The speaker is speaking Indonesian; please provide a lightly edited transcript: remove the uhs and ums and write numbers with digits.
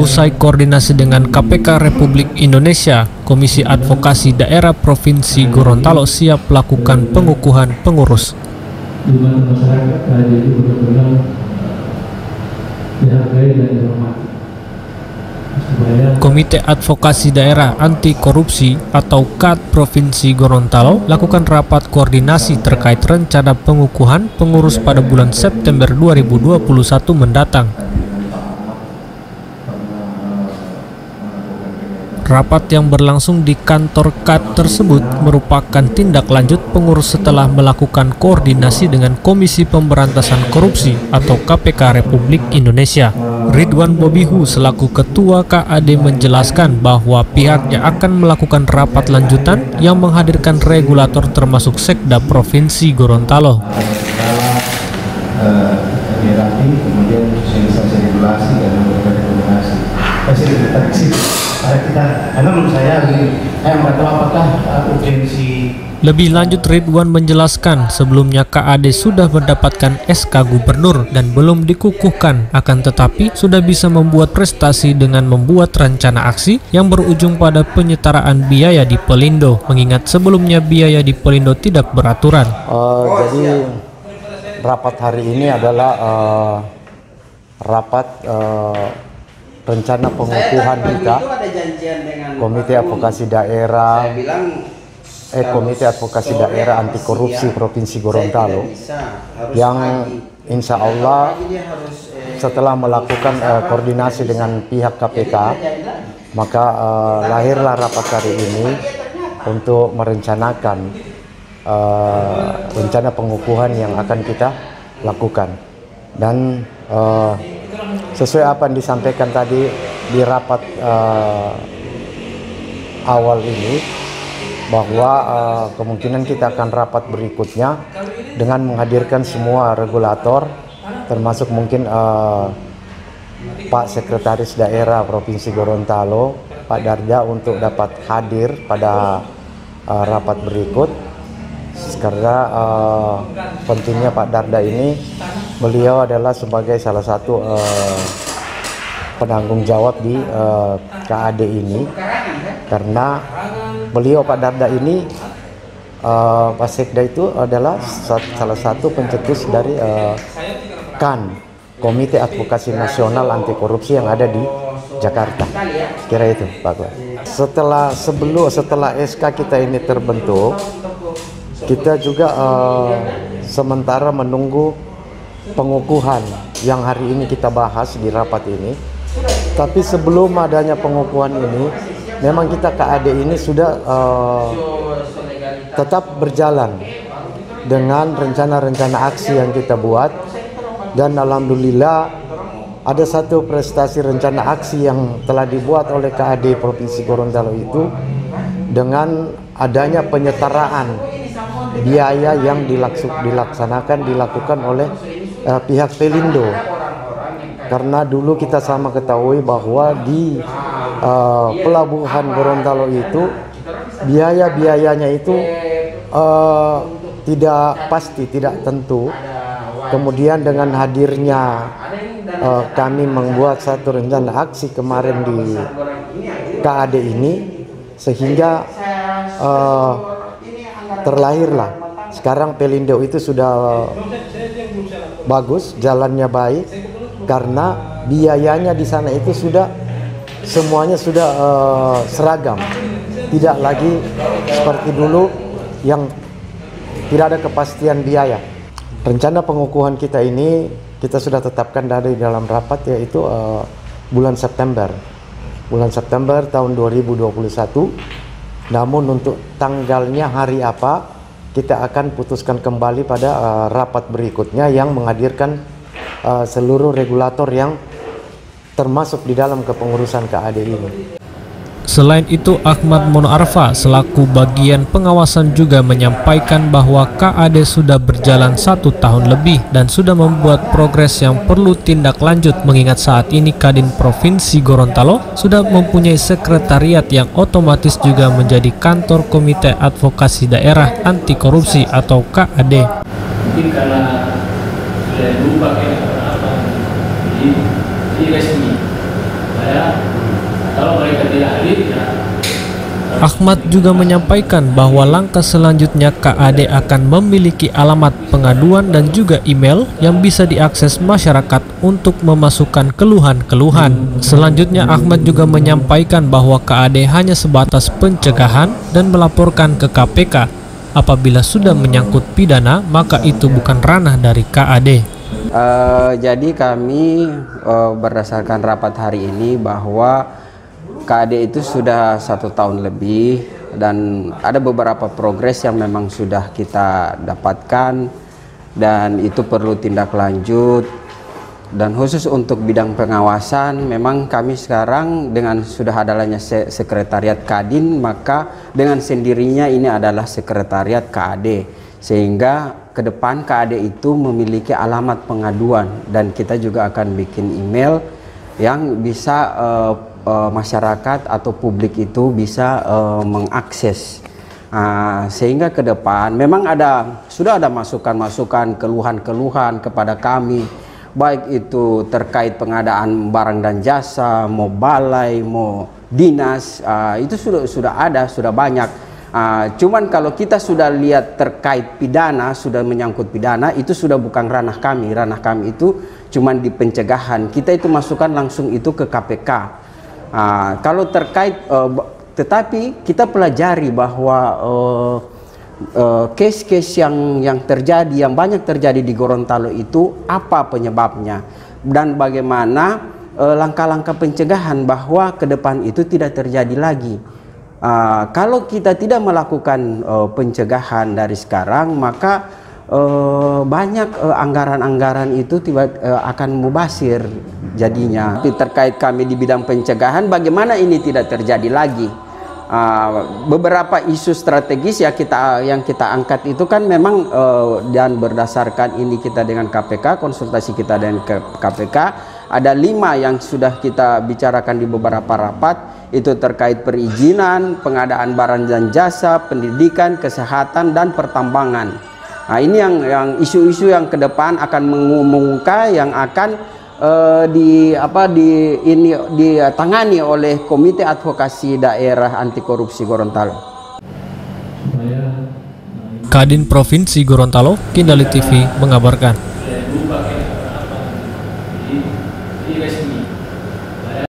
Usai koordinasi dengan KPK Republik Indonesia, Komisi Advokasi Daerah Provinsi Gorontalo siap melakukan pengukuhan pengurus. Di mana masyarakat KAD itu benar-benar dihargai dan dihormati. Komite Advokasi Daerah Anti Korupsi atau KAD Provinsi Gorontalo lakukan rapat koordinasi terkait rencana pengukuhan pengurus pada bulan September 2021 mendatang. Rapat yang berlangsung di kantor KAD tersebut merupakan tindak lanjut pengurus setelah melakukan koordinasi dengan Komisi Pemberantasan Korupsi atau KPK Republik Indonesia. Ridwan Bobihu selaku Ketua KAD menjelaskan bahwa pihaknya akan melakukan rapat lanjutan yang menghadirkan regulator termasuk Sekda Provinsi Gorontalo. Kemudian sosialisasi regulasi dan memberikan rekomendasi. Karena menurut saya nggak tahu apakah urgensi. Lebih lanjut, Ridwan menjelaskan sebelumnya KAD sudah mendapatkan SK Gubernur dan belum dikukuhkan, akan tetapi sudah bisa membuat prestasi dengan membuat rencana aksi yang berujung pada penyetaraan biaya di Pelindo, mengingat sebelumnya biaya di Pelindo tidak beraturan. Jadi rapat hari ini adalah rapat rencana pengukuhan kita Komite Advokasi Daerah Komite Advokasi Daerah Anti Korupsi Provinsi Gorontalo yang insya Allah setelah melakukan koordinasi dengan pihak KPK maka lahirlah rapat hari ini untuk merencanakan rencana pengukuhan yang akan kita lakukan. Dan sesuai apa yang disampaikan tadi di rapat awal ini, bahwa kemungkinan kita akan rapat berikutnya dengan menghadirkan semua regulator, termasuk mungkin Pak Sekretaris Daerah Provinsi Gorontalo, Pak Darda, untuk dapat hadir pada rapat berikut. Karena pentingnya Pak Darda ini, beliau adalah sebagai salah satu penanggung jawab di KAD ini, karena beliau Pak Darda ini Pak Sekda itu adalah salah satu pencetus dari KAN, Komite Advokasi Nasional Anti Korupsi yang ada di Jakarta. Kira itu Pak. Setelah SK kita ini terbentuk, kita juga sementara menunggu pengukuhan yang hari ini kita bahas di rapat ini. Tapi sebelum adanya pengukuhan ini, memang kita KAD ini sudah tetap berjalan dengan rencana-rencana aksi yang kita buat, dan alhamdulillah ada satu prestasi rencana aksi yang telah dibuat oleh KAD Provinsi Gorontalo itu dengan adanya penyetaraan biaya yang dilakukan oleh pihak Pelindo. Karena dulu kita sama ketahui bahwa di pelabuhan Gorontalo itu biayanya itu tidak pasti, tidak tentu. Kemudian dengan hadirnya kami membuat satu rencana aksi kemarin di KAD ini, sehingga terlahirlah sekarang Pelindo itu sudah bagus, jalannya baik, karena biayanya di sana itu semuanya sudah seragam, tidak lagi seperti dulu yang tidak ada kepastian biaya. Rencana pengukuhan kita ini kita sudah tetapkan dari dalam rapat, yaitu bulan September tahun 2021. Namun untuk tanggalnya hari apa, kita akan putuskan kembali pada rapat berikutnya yang menghadirkan seluruh regulator yang termasuk di dalam kepengurusan KAD ini. Selain itu, Ahmad Monoarfa selaku bagian pengawasan juga menyampaikan bahwa KAD sudah berjalan 1 tahun lebih dan sudah membuat progres yang perlu tindak lanjut, mengingat saat ini Kadin Provinsi Gorontalo sudah mempunyai sekretariat yang otomatis juga menjadi kantor Komite Advokasi Daerah Anti Korupsi atau KAD. Mungkin karena sudah berubah ya, jadi resmi. saya. Kalau mereka tidak hadir, ya Ahmad juga menyampaikan bahwa langkah selanjutnya KAD akan memiliki alamat pengaduan dan juga email yang bisa diakses masyarakat untuk memasukkan keluhan-keluhan. Selanjutnya Ahmad juga menyampaikan bahwa KAD hanya sebatas pencegahan dan melaporkan ke KPK. Apabila sudah menyangkut pidana, maka itu bukan ranah dari KAD. Jadi kami berdasarkan rapat hari ini bahwa KAD itu sudah 1 tahun lebih dan ada beberapa progres yang memang sudah kita dapatkan dan itu perlu tindak lanjut. Dan khusus untuk bidang pengawasan, memang kami sekarang dengan sudah adanya sekretariat Kadin, maka dengan sendirinya ini adalah sekretariat KAD, sehingga ke depan KAD itu memiliki alamat pengaduan dan kita juga akan bikin email yang bisa masyarakat atau publik itu bisa mengakses, sehingga ke depan memang sudah ada masukan-masukan, keluhan-keluhan kepada kami, baik itu terkait pengadaan barang dan jasa, mau balai, mau dinas, itu sudah banyak. Cuman kalau kita sudah lihat terkait pidana, sudah menyangkut pidana, itu sudah bukan ranah kami. Ranah kami itu cuman di pencegahan. Kita itu masukkan langsung itu ke KPK. Kalau terkait, tetapi kita pelajari bahwa case-case yang terjadi, yang banyak terjadi di Gorontalo itu apa penyebabnya dan bagaimana langkah-langkah pencegahan bahwa ke depan itu tidak terjadi lagi. Kalau kita tidak melakukan pencegahan dari sekarang, maka banyak anggaran-anggaran itu akan mubazir jadinya. Terkait kami di bidang pencegahan, bagaimana ini tidak terjadi lagi. Beberapa isu strategis ya yang kita angkat itu kan memang dan berdasarkan ini kita dengan KPK, konsultasi kita dengan KPK, ada 5 yang sudah kita bicarakan di beberapa rapat, itu terkait perizinan, pengadaan barang dan jasa, pendidikan, kesehatan, dan pertambangan. Nah, ini yang isu-isu yang ke depan akan mengumumkan, yang akan ditangani oleh Komite Advokasi Daerah Anti Korupsi Gorontalo. Kadin Provinsi Gorontalo, Kindali TV mengabarkan.